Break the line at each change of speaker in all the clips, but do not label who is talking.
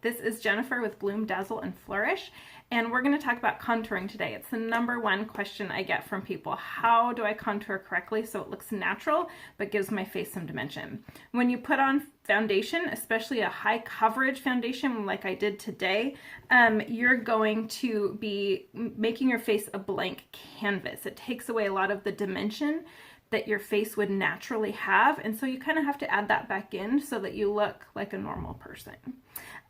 this is Jennifer with Bloom, Dazzle, and Flourish, and we're going to talk about contouring today. It's the #1 question I get from people. How do I contour correctly so it looks natural but gives my face some dimension? When you put on foundation, especially a high coverage foundation like I did today, you're going to be making your face a blank canvas. It takes away a lot of the dimension that your face would naturally have, and so you kind of have to add that back in so that you look like a normal person.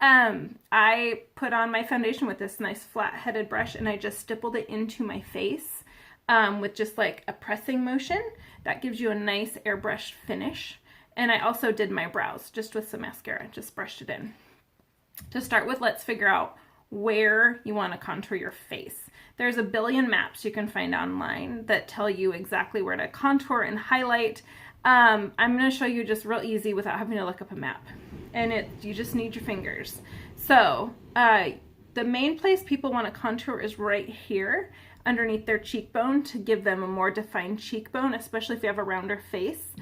I put on my foundation with this nice flat-headed brush, and I just stippled it into my face with just like a pressing motion. That gives you a nice airbrushed finish. And I also did my brows just with some mascara, just brushed it in. To start with, let's figure out where you want to contour your face. There's a billion maps you can find online that tell you exactly where to contour and highlight. I'm going to show you just real easy without having to look up a map. And you just need your fingers. So the main place people want to contour is right here underneath their cheekbone to give them a more defined cheekbone, especially if you have a rounder face.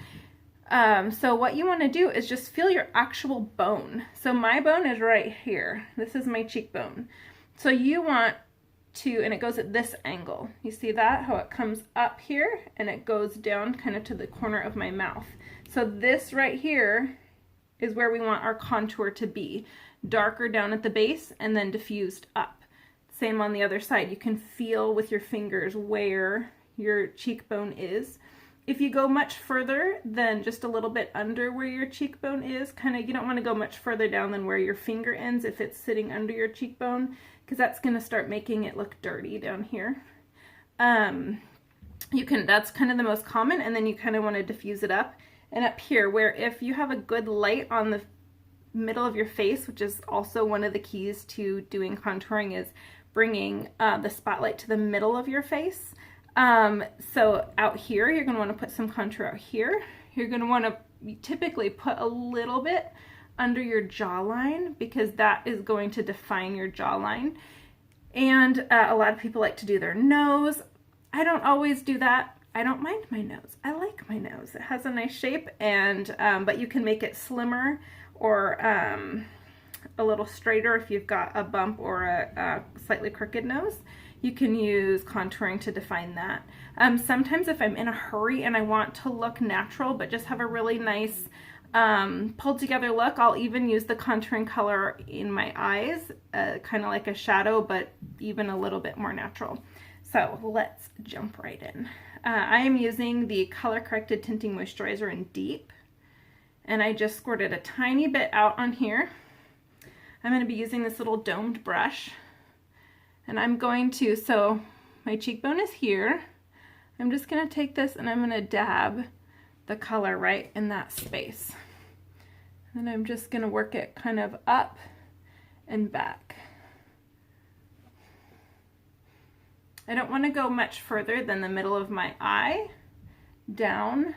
So what you want to do is just feel your actual bone. So my bone is right here. This is my cheekbone. So you want to, and it goes at this angle. You see that? How it comes up here and it goes down kind of to the corner of my mouth. So this right here is where we want our contour to be. Darker down at the base and then diffused up. Same on the other side. You can feel with your fingers where your cheekbone is. If you go much further than just a little bit under where your cheekbone is, you don't want to go much further down than where your finger ends if it's sitting under your cheekbone, because that's going to start making it look dirty down here. That's kind of the most common, and then you kind of want to diffuse it up. And up here, where if you have a good light on the middle of your face, which is also one of the keys to doing contouring, is bringing the spotlight to the middle of your face. So out here, you're going to want to put some contour out here. You're going to want to typically put a little bit under your jawline because that is going to define your jawline. And a lot of people like to do their nose. I don't always do that. I don't mind my nose. I like my nose. It has a nice shape, and but you can make it slimmer or a little straighter if you've got a bump or a slightly crooked nose. You can use contouring to define that. Sometimes if I'm in a hurry and I want to look natural but just have a really nice pulled together look, I'll even use the contouring color in my eyes, kind of like a shadow, but even a little bit more natural. So let's jump right in. I am using the Color Corrected Tinting Moisturizer in Deep, and I just squirted a tiny bit out on here. I'm going to be using this little domed brush, and I'm going to, so my cheekbone is here. I'm just going to take this and I'm going to dab the color right in that space. And I'm just going to work it kind of up and back. I don't want to go much further than the middle of my eye down,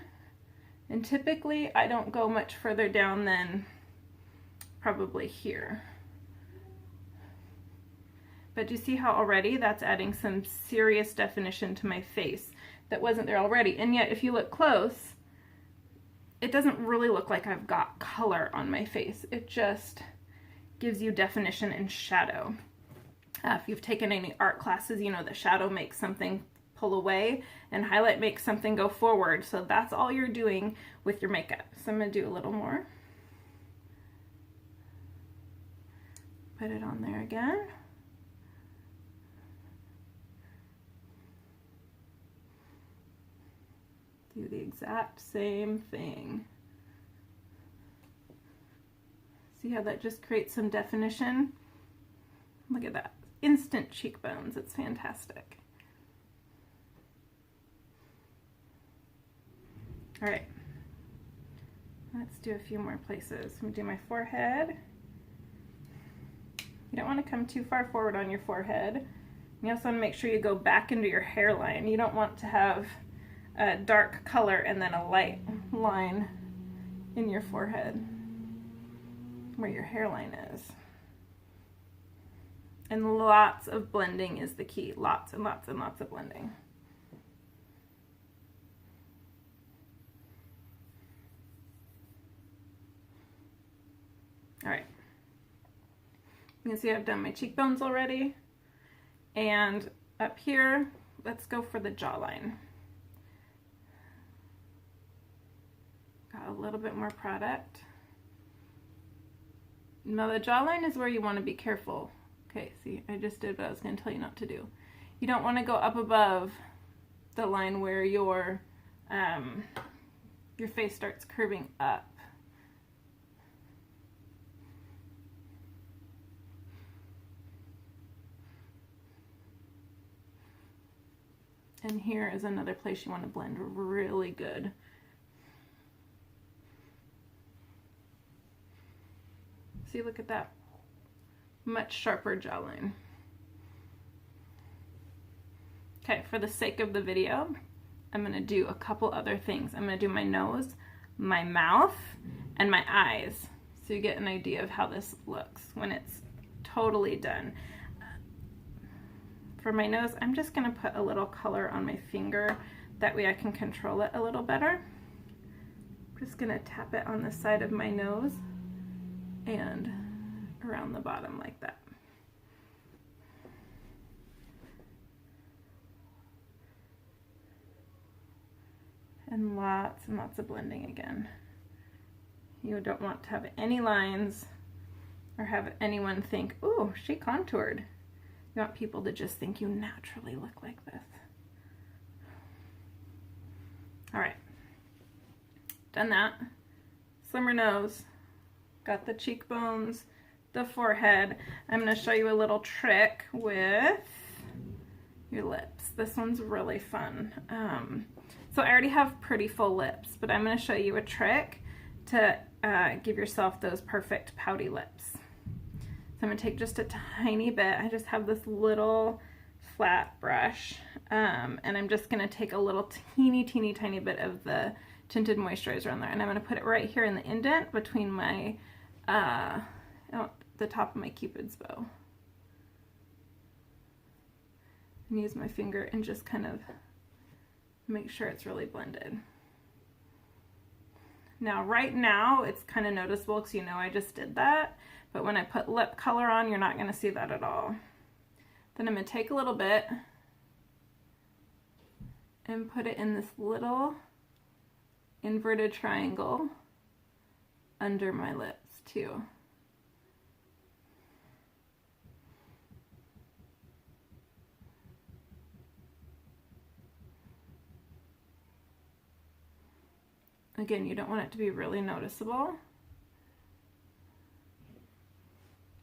and typically I don't go much further down than probably here. But you see how already that's adding some serious definition to my face that wasn't there already. And yet if you look close, it doesn't really look like I've got color on my face. It just gives you definition and shadow. If you've taken any art classes, you know that shadow makes something pull away and highlight makes something go forward. So that's all you're doing with your makeup. So I'm going to do a little more. Put it on there again. Do the exact same thing. See how that just creates some definition? Look at that. Instant cheekbones. It's fantastic. All right. Let's do a few more places. I'm going to do my forehead. You don't want to come too far forward on your forehead. You also want to make sure you go back into your hairline. You don't want to have a dark color and then a light line in your forehead where your hairline is. And lots of blending is the key. Lots and lots and lots of blending. All right. You can see I've done my cheekbones already. And up here, let's go for the jawline. Got a little bit more product. Now the jawline is where you want to be careful. Okay, see, I just did what I was going to tell you not to do. You don't want to go up above the line where your face starts curving up. And here is another place you want to blend really good. See, look at that. Much sharper jawline. Okay, for the sake of the video, I'm going to do a couple other things. I'm going to do my nose, my mouth, and my eyes, so you get an idea of how this looks when it's totally done. For my nose, I'm just going to put a little color on my finger. That way I can control it a little better. I'm just going to tap it on the side of my nose and around the bottom like that. And lots of blending again. You don't want to have any lines or have anyone think, ooh, she contoured. You want people to just think you naturally look like this. All right, done that. Slimmer nose, got the cheekbones, the forehead. I'm going to show you a little trick with your lips. This one's really fun. So I already have pretty full lips, but I'm going to show you a trick to give yourself those perfect pouty lips. So I'm going to take just a tiny bit. I just have this little flat brush, and I'm just going to take a little teeny tiny bit of the tinted moisturizer on there, and I'm going to put it right here in the indent between my the top of my Cupid's bow, and use my finger and just kind of make sure it's really blended. Now right now it's kind of noticeable because you know I just did that, but when I put lip color on, you're not going to see that at all. Then I'm going to take a little bit and put it in this little inverted triangle under my lips too. Again, you don't want it to be really noticeable,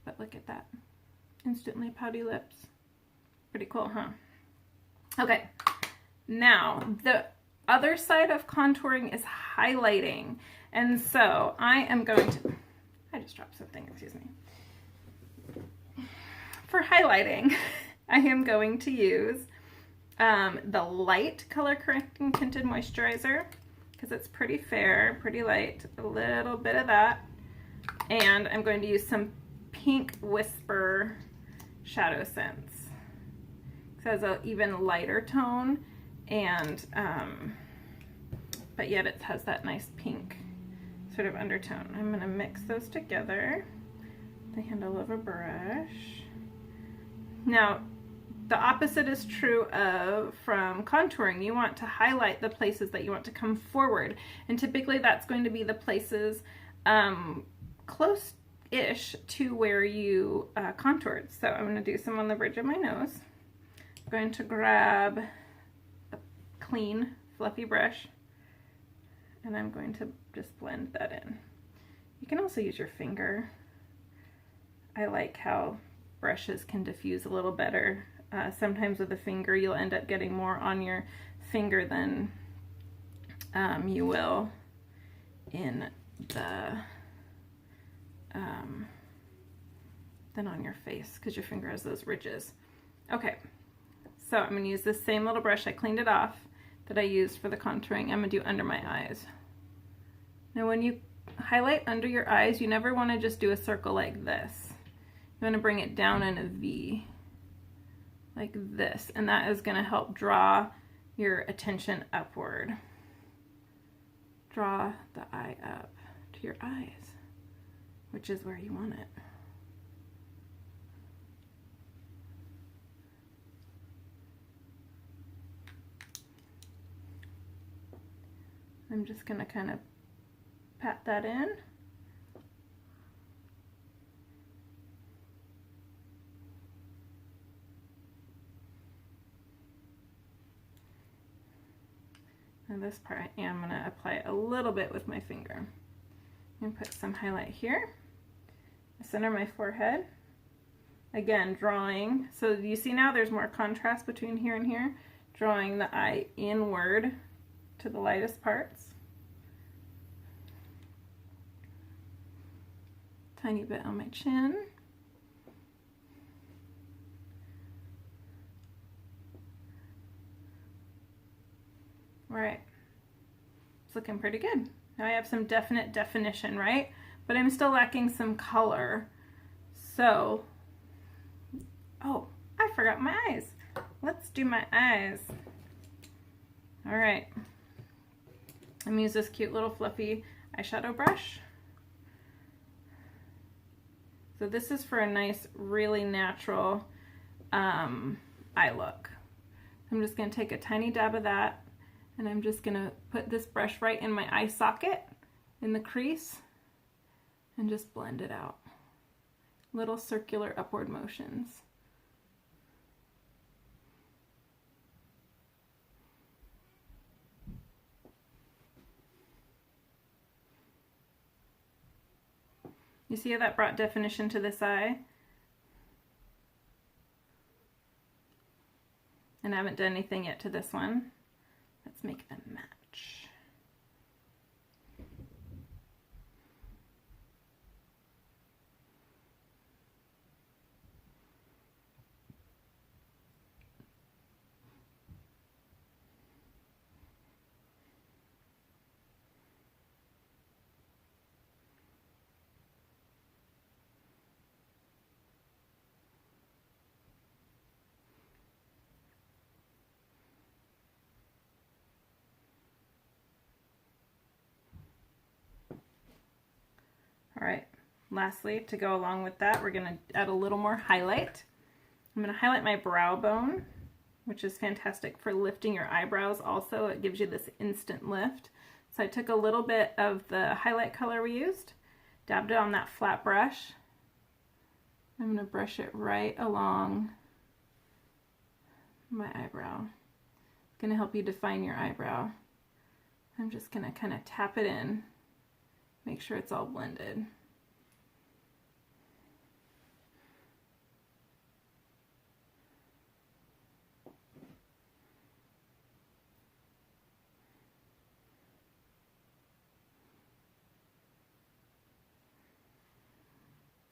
but look at that. Instantly pouty lips. Pretty cool, huh? Okay, now the other side of contouring is highlighting. And so I am going to, I just dropped something, excuse me. For highlighting, I am going to use the light color correcting tinted moisturizer, because it's pretty fair, pretty light, a little bit of that. And I'm going to use some Pink Whisper Shadow Sense. It has an even lighter tone, and but yet it has that nice pink sort of undertone. I'm going to mix those together, the handle of a brush. Now, the opposite is true of from contouring. You want to highlight the places that you want to come forward, and typically that's going to be the places close-ish to where you contoured. So I'm going to do some on the bridge of my nose. I'm going to grab a clean, fluffy brush, and I'm going to just blend that in. You can also use your finger. I like how brushes can diffuse a little better. Sometimes with a finger you'll end up getting more on your finger than you will in the than on your face, because your finger has those ridges. Okay, so I'm going to use this same little brush, I cleaned it off, that I used for the contouring. I'm going to do under my eyes. Now when you highlight under your eyes, you never want to just do a circle like this. You want to bring it down in a V, like this, and that is going to help draw your attention upward. Draw the eye up to your eyes, which is where you want it. I'm just going to kind of pat that in. And this part, I'm going to apply a little bit with my finger. And put some highlight here. Center my forehead. Again, drawing. So you see now there's more contrast between here and here. Drawing the eye inward to the lightest parts. Tiny bit on my chin. All right, it's looking pretty good. Now I have some definite definition, right? But I'm still lacking some color. So, oh, I forgot my eyes. Let's do my eyes. All right, I'm gonna use this cute little fluffy eyeshadow brush. So this is for a nice, really natural eye look. I'm just gonna take a tiny dab of that, and I'm just gonna put this brush right in my eye socket, in the crease, and just blend it out. Little circular upward motions. You see how that brought definition to this eye? And I haven't done anything yet to this one. Let's make them match. All right, lastly, to go along with that, we're gonna add a little more highlight. I'm gonna highlight my brow bone, which is fantastic for lifting your eyebrows also. It gives you this instant lift. So I took a little bit of the highlight color we used, dabbed it on that flat brush. I'm gonna brush it right along my eyebrow. It's gonna help you define your eyebrow. I'm just gonna kind of tap it in. Make sure it's all blended.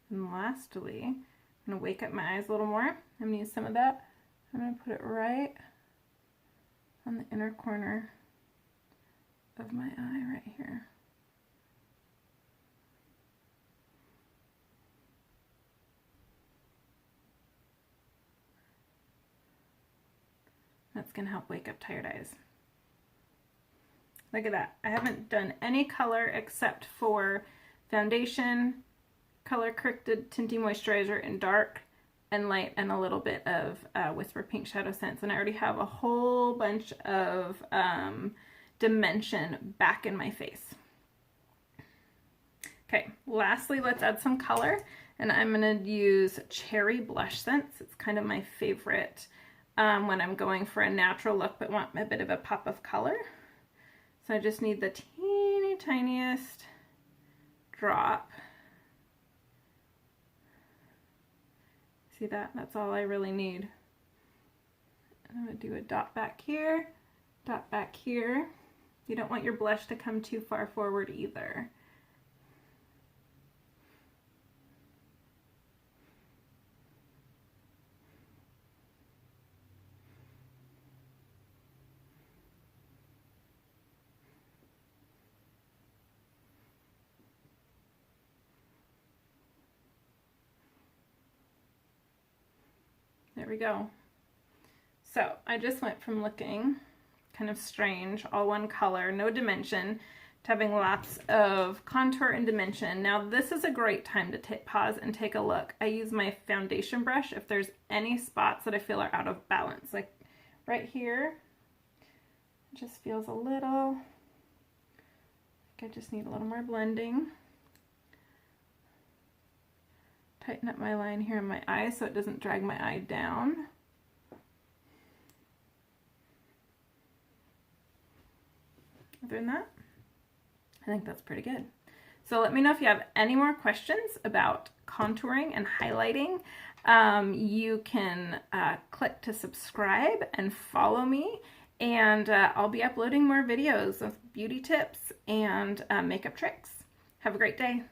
And lastly, I'm going to wake up my eyes a little more. I'm going to use some of that. I'm going to put it right on the inner corner of my eye right here. That's going to help wake up tired eyes. Look at that. I haven't done any color except for foundation, color corrected tinting moisturizer in dark and light, and a little bit of Whisper Pink Shadow Scents. And I already have a whole bunch of dimension back in my face. Okay, lastly, let's add some color. And I'm going to use Cherry Blush Scents. It's kind of my favorite when I'm going for a natural look but want a bit of a pop of color. So I just need the teeny tiniest drop. See that? That's all I really need. I'm going to do a dot back here, dot back here. You don't want your blush to come too far forward either. There we go. So I just went from looking kind of strange, all one color, no dimension, to having lots of contour and dimension. Now this is a great time to pause and take a look. I use my foundation brush if there's any spots that I feel are out of balance. Like right here, it just feels a little I just need a little more blending. Tighten up my line here in my eye so it doesn't drag my eye down. Other than that, I think that's pretty good. So let me know if you have any more questions about contouring and highlighting. You can click to subscribe and follow me, and I'll be uploading more videos of beauty tips and makeup tricks. Have a great day.